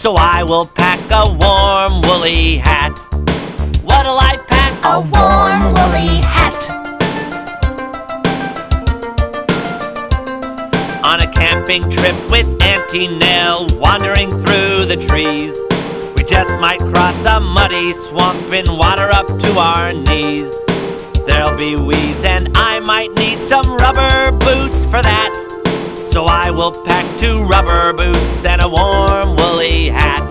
so I will pack a warm woolly hat. What'll I pack? A warm woolly hat. On a camping trip with Auntie Nell, wandering through the trees, we just might cross a muddy swamp in water up to our knees. There'll be weeds and I might need some rubber boots for that, so I will pack 2 rubber boots and a warm woolly hat.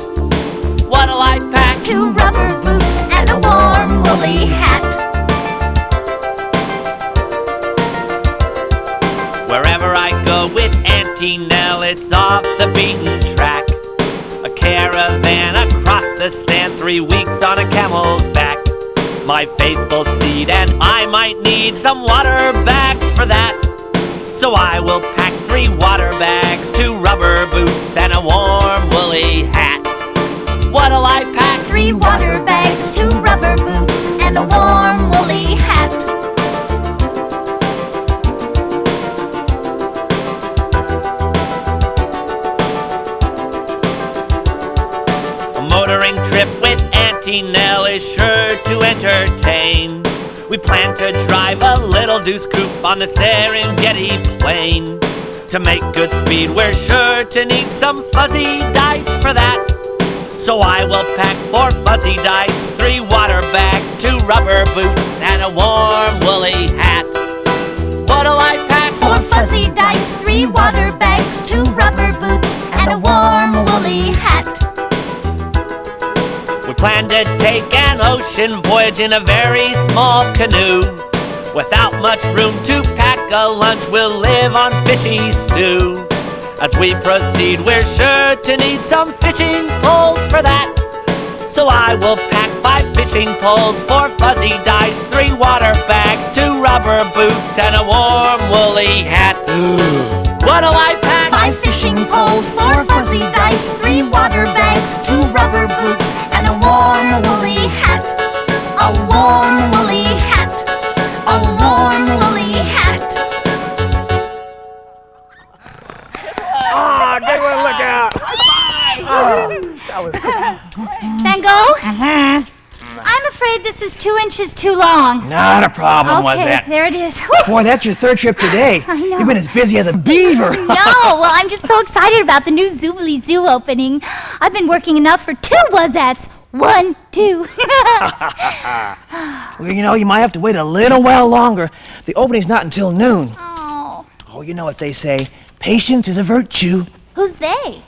What'll I pack? 2 rubber boots and a warm woolly hat. Wherever I go with Auntie Nell, it's off the beaten track. A caravan across the sand, 3 weeks on a camel's back. My faithful steed and I might need some water bags for that, so I will pack 3 water bags, 2 rubber boots and a warm woolly hat. What'll I pack? 3 water bags, 2 rubber boots and a warm woolly hat. A motoring trip with Auntie Nell is sure to entertain. We plan to drive a little deuce coupe on the Serengeti plain. To make good speed, we're sure to need some fuzzy dice for that, so I will pack 4 fuzzy dice, 3 water bags, 2 rubber boots and a warm woolly hat. What'll I pack? 4 fuzzy dice, 3 water bags, 2 rubber boots and a warm woolly hat. We plan to take an ocean voyage in a very small canoe. Without much room to pack a lunch, we'll live on fishy stew. As we proceed, we're sure to need some fishing poles for that, so I will pack 5 fishing poles, 4 fuzzy dice, 3 water bags, 2 rubber boots and a warm woolly hat. What'll I pack? 5 fishing poles, 4 fuzzy dice, 3 water bags, 2 rubber boots and a warm woolly hat. A warm woolly hat. A warm woolly hat. Oh, they want to look out. That was good. Van Gogh? I'm afraid this is 2 inches too long. Not a problem, was Okay, that? there it is. Boy, that's your 3rd trip today. I know. You've been as busy as a beaver. No, well, I'm just so excited about the new ZooBilee Zoo opening. I've been working enough for 2 was-ats. 1, 2. Well, you know, you might have to wait a little while longer. The opening's not until noon. Oh, Oh, you know what they say. Patience is a virtue. who's they?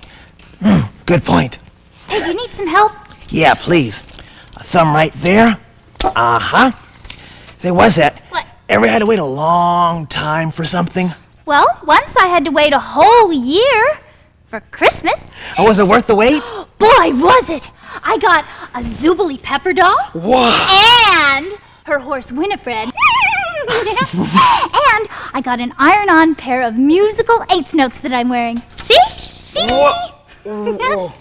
Good point. Hey, do you need some help? Yeah, please. A thumb right there. Uh-huh. Say, what's that? What? Ever had to wait a long time for something? Well, once I had to wait a whole year for Christmas. Oh, was it worth the wait? Boy, was it! I got a ZooBilee pepper doll. Wow. And her horse Winifred. And I got an iron-on pair of musical 1/8 notes that I'm wearing. See? Whoa.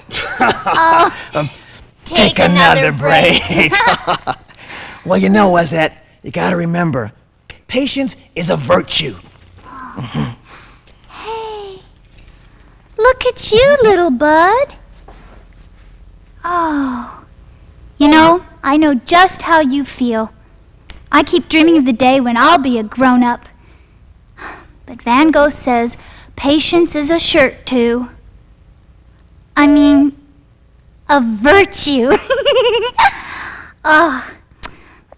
Take another break. Well, you know, was that you gotta remember, patience is a virtue. Hey, look at you, little bud. Oh, you know, I know just how you feel. I keep dreaming of the day when I'll be a grown-up. But Van Gogh says patience is a shirt, too. I mean, a virtue.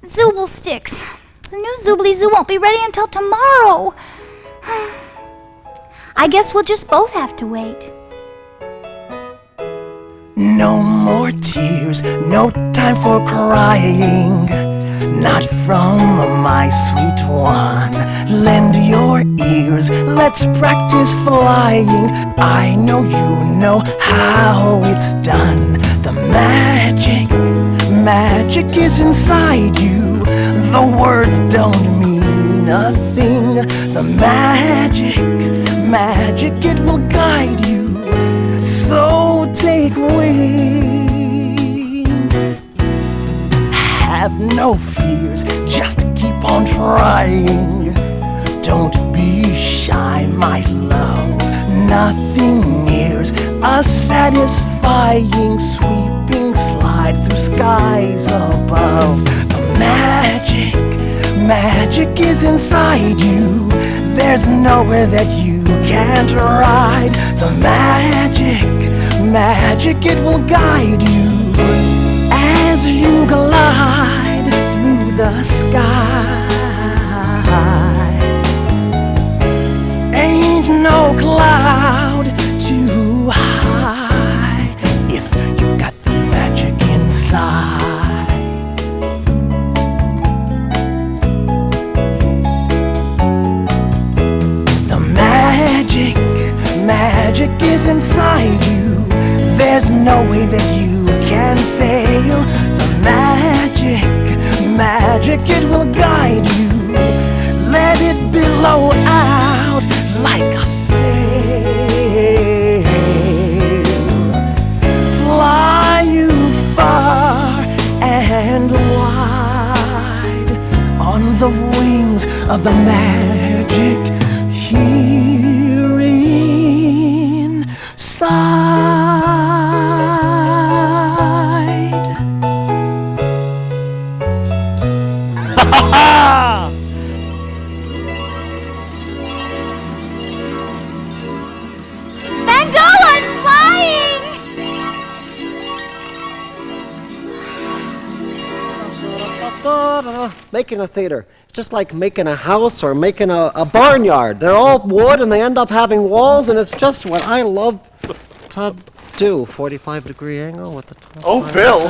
Zooble sticks. The new ZooBilee Zoo won't be ready until tomorrow. I guess we'll just both have to wait. No more tears, no time for crying. Not from my sweet one. Lend your ears, let's practice flying. I know you know how it's done. The magic is inside you. The words don't mean nothing. The magic, it will guide you. So take wing. Have no fears, just keep on trying. Don't be shy, my love. Nothing nears a satisfaction defying, sweeping slide through skies above. The magic is inside you. There's nowhere that you can't ride. The magic, it will guide you as you glide through the sky. Ain't no cloud too high if you got the magic inside. The magic is inside you. There's no way that you can fail. The magic, it will guide you. Let it billow out like a sail. Fly you far and wide on the wings of the magic here inside. Van Gogh, I'm flying! Making a theater, it's just like making a house or making a barnyard. They're all wood and they end up having walls, and it's just what I love to do. 45-degree angle with the top. Oh, Bill!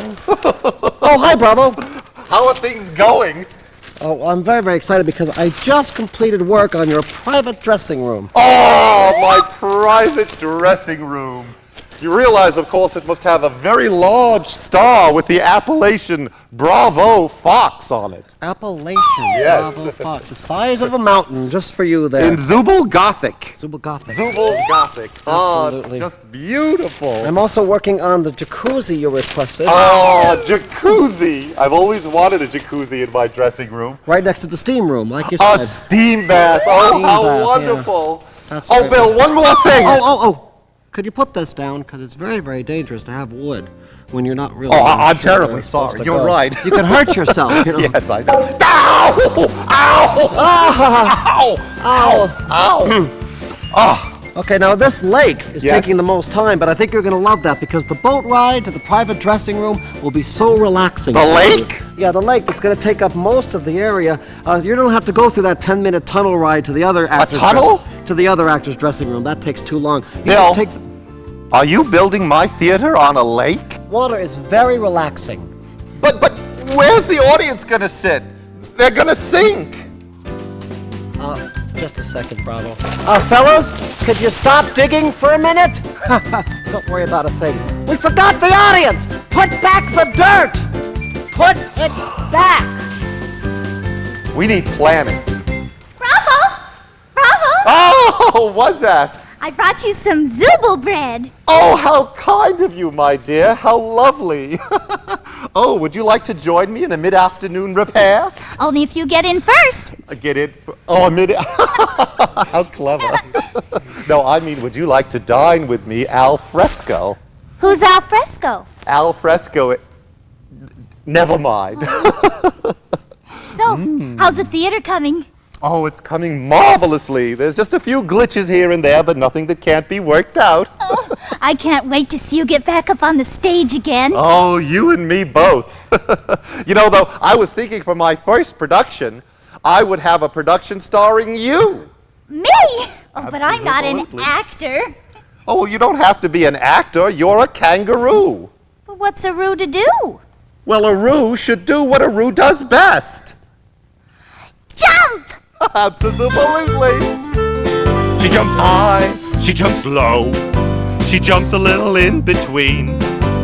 Oh, hi, Bravo. How are things going? Oh, I'm very, very excited because I just completed work on your private dressing room. Oh, my private dressing room. You realize, of course, it must have a very large star with the appellation Bravo Fox on it. Appellation Yes. Bravo Fox, the size of a mountain, just for you there. In Zoobel Gothic. Zubel Gothic. Zoobel Gothic. Oh, it's Absolutely. just beautiful. I'm also working on the jacuzzi you requested. Oh, jacuzzi. I've always wanted a jacuzzi in my dressing room. Right next to the steam room, like you A said. steam bath. Oh, Steam how bath, yeah. wonderful. That's Oh, great. Bill, one more thing. Oh. Could you put this down? Because it's very, very dangerous to have wood when you're not really. Oh, I'm sure where terribly it's supposed sorry. to You're go. right. You can hurt yourself, you know. Yes, I know. Ow! Ow! Ow! Ow! Okay, now this lake is Yes? taking the most time, but I think you're going to love that because the boat ride to the private dressing room will be so relaxing. The lake? Yeah, the lake that's going to take up most of the area. You don't have to go through that 10-minute tunnel ride to the other actor's tunnel? to the other actor's dressing room. That takes too long. You Bill. can take Are you building my theater on a lake? water is very relaxing. But where's the audience gonna sit? They're gonna sink. Just a second, Bravo. Fellas, could you stop digging for a minute? Don't worry about a thing. We forgot the audience! Put back the dirt! Put it back! We need planning. Bravo! Bravo! Oh, what's that? I brought you some Zoobel bread. Oh, how kind of you, my dear. How lovely. Oh, would you like to join me in a mid-afternoon repast? Only if you get in first. Get it? Oh, a mid... How clever. No, I mean, would you like to dine with me al fresco? Who's al fresco? Al fresco... Never mind. So, how's the theater coming? Oh, it's coming marvelously. There's just a few glitches here and there, but nothing that can't be worked out. Oh, I can't wait to see you get back up on the stage again. Oh, you and me both. You know, though, I was thinking for my first production, I would have a production starring you. Me? Oh, but I'm not an Absolutely. actor. Oh, well, you don't have to be an actor. You're a kangaroo. But what's a roo to do? Well, a roo should do what a roo does best. Jump! Absolutely. She jumps high, she jumps low, she jumps a little in between.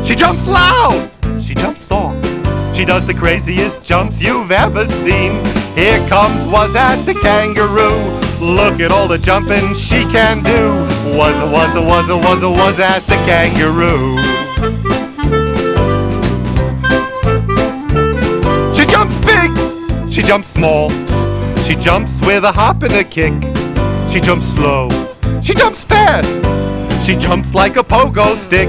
She jumps loud, she jumps soft. She does the craziest jumps you've ever seen. Here comes Was At the Kangaroo. Look at all the jumping she can do. Was at the kangaroo. She jumps big, she jumps small. She jumps with a hop and a kick. She jumps slow. She jumps fast. She jumps like a pogo stick.